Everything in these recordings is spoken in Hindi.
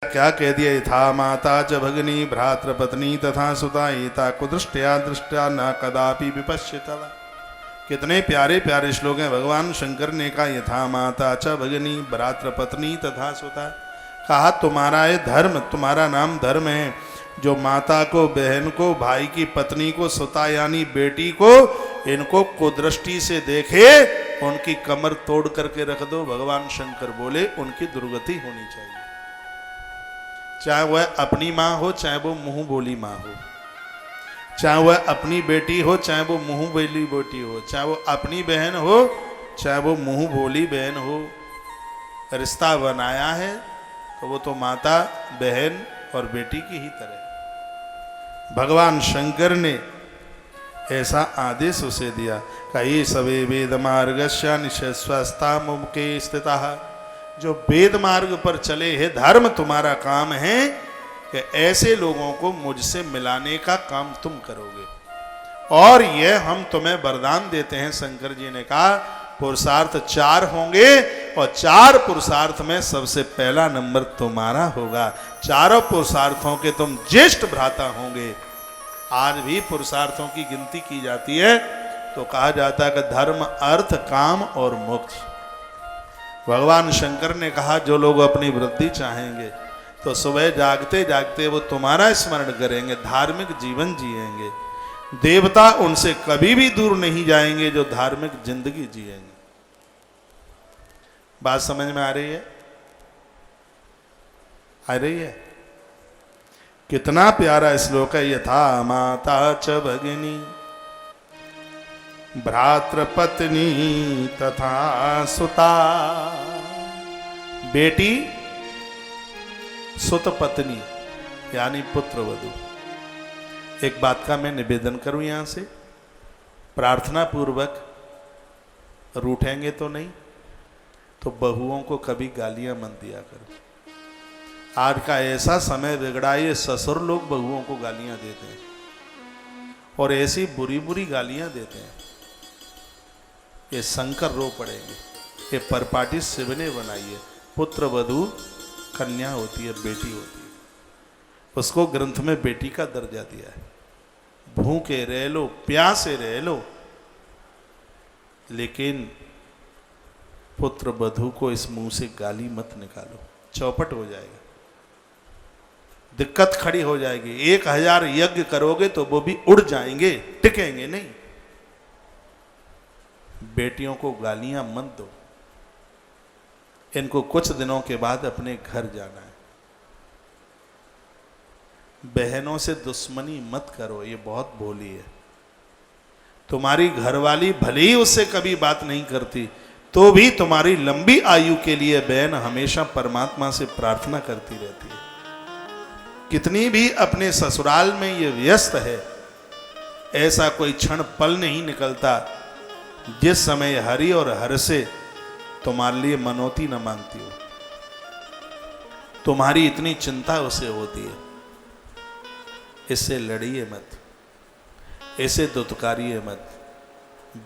क्या कह दिया, यथा माता च भगिनी भ्रातृपत्नी तथा सुता एता कुदृष्टया दृष्टया न कदापि विपश्यतः। कितने प्यारे प्यारे श्लोक हैं। भगवान शंकर ने कहा यथा माता च भगिनी भ्रातृपत्नी तथा सुता, कहा तुम्हारा ये धर्म, तुम्हारा नाम धर्म है, जो माता को, बहन को, भाई की पत्नी को, सुता यानी बेटी को, इनको कुदृष्टि से देखे उनकी कमर तोड़ करके रख दो। भगवान शंकर बोले उनकी दुर्गति होनी चाहिए, चाहे वह अपनी माँ हो, चाहे वो मुंह बोली माँ हो, चाहे वह अपनी बेटी हो, चाहे वो मुंह बोली बेटी हो, चाहे वो अपनी बहन हो, चाहे वो मुंह बोली बहन हो। रिश्ता बनाया है तो वो तो माता, बहन और बेटी की ही तरह। भगवान शंकर ने ऐसा आदेश उसे दिया, कई सवे वेद मार्गस्य निशस्वस्ता मुके स्थिता। जो वेद मार्ग पर चले हैं, धर्म तुम्हारा काम है कि ऐसे लोगों को मुझसे मिलाने का काम तुम करोगे, और यह हम तुम्हें वरदान देते हैं। शंकर जी ने कहा पुरुषार्थ 4 होंगे और 4 पुरुषार्थ में सबसे पहला नंबर तुम्हारा होगा। चारों पुरुषार्थों के तुम ज्येष्ठ भ्राता होंगे। आज भी पुरुषार्थों की गिनती की जाती है तो कहा जाता है कि धर्म, अर्थ, काम और मोक्ष। भगवान शंकर ने कहा जो लोग अपनी वृद्धि चाहेंगे तो सुबह जागते जागते वो तुम्हारा स्मरण करेंगे, धार्मिक जीवन जिएंगे। देवता उनसे कभी भी दूर नहीं जाएंगे जो धार्मिक जिंदगी जिएंगे। बात समझ में आ रही है? आ रही है? कितना प्यारा श्लोक है। यथा माता च भगिनी भ्रातृपत्नी तथा सुता। बेटी, सुत पत्नी यानी पुत्र वधू। एक बात का मैं निवेदन करूं यहां से, प्रार्थना पूर्वक, रूठेंगे तो नहीं, तो बहुओं को कभी गालियां मत दिया करो। आज का ऐसा समय बिगड़ा, ये ससुर लोग बहुओं को गालियां देते हैं और ऐसी बुरी बुरी गालियां देते हैं, ये शंकर रो पड़ेंगे। ये परपाटी शिव ने बनाई है। पुत्र वधू कन्या होती है, बेटी होती है, उसको ग्रंथ में बेटी का दर्जा दिया है। भूखे रह लो, प्यासे रह लो, लेकिन पुत्र वधू को इस मुंह से गाली मत निकालो, चौपट हो जाएगा, दिक्कत खड़ी हो जाएगी। 1000 यज्ञ करोगे तो वो भी उड़ जाएंगे, टिकेंगे नहीं। बेटियों को गालियां मत दो, इनको कुछ दिनों के बाद अपने घर जाना है। बहनों से दुश्मनी मत करो, ये बहुत भोली है। तुम्हारी घरवाली भले ही उससे कभी बात नहीं करती तो भी तुम्हारी लंबी आयु के लिए बहन हमेशा परमात्मा से प्रार्थना करती रहती है। कितनी भी अपने ससुराल में ये व्यस्त है, ऐसा कोई क्षण पल नहीं निकलता जिस समय हरि और हर से तुम्हारे लिए मनौती न मांगती हो। तुम्हारी इतनी चिंता उसे होती है। इससे लड़िए मत, इसे दुत्कारिए मत।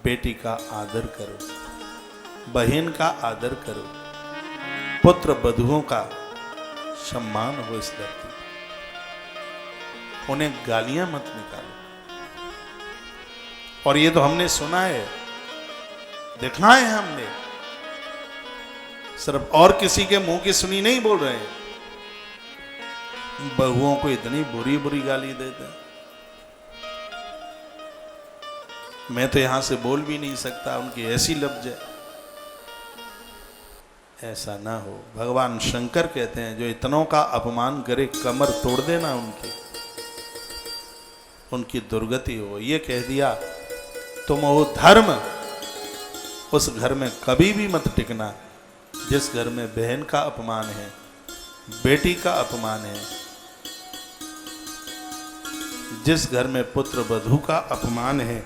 बेटी का आदर करो, बहन का आदर करो, पुत्र वधुओं का सम्मान हो इस धरती। उन्हें गालियां मत निकालो। और ये तो हमने सुना है, देखा है हमने, सिर्फ और किसी के मुंह की सुनी नहीं बोल रहे हैं। बहुओं को इतनी बुरी बुरी गाली देते हैं, मैं तो यहां से बोल भी नहीं सकता, उनकी ऐसी लफ्ज है। ऐसा ना हो। भगवान शंकर कहते हैं जो इतनों का अपमान करे कमर तोड़ देना उनकी दुर्गति हो। ये कह दिया तुम वो धर्म, उस घर में कभी भी मत टिकना जिस घर में बहन का अपमान है, बेटी का अपमान है, जिस घर में पुत्र वधू का अपमान है,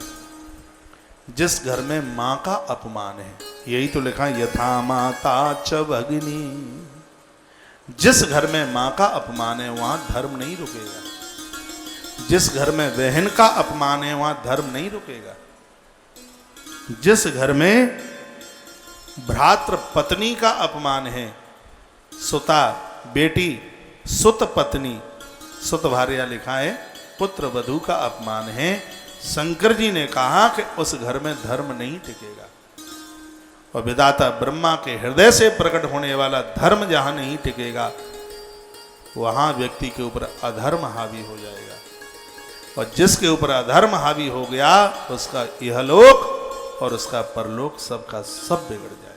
जिस घर में मां का अपमान है। यही तो लिखा यथा माता च भगिनी। जिस घर में मां का अपमान है वहां धर्म नहीं रुकेगा। जिस घर में बहन का अपमान है वहां धर्म नहीं रुकेगा। जिस घर में भ्रातृ पत्नी का अपमान है, सुता बेटी, सुत पत्नी, सुत भार्या लिखा है, पुत्र वधू का अपमान है। शंकर जी ने कहा कि उस घर में धर्म नहीं टिकेगा, और विधाता ब्रह्मा के हृदय से प्रकट होने वाला धर्म जहां नहीं टिकेगा, वहां व्यक्ति के ऊपर अधर्म हावी हो जाएगा, और जिसके ऊपर अधर्म हावी हो गया उसका इहलोक और उसका परलोक सबका सब बिगड़ जाएगा।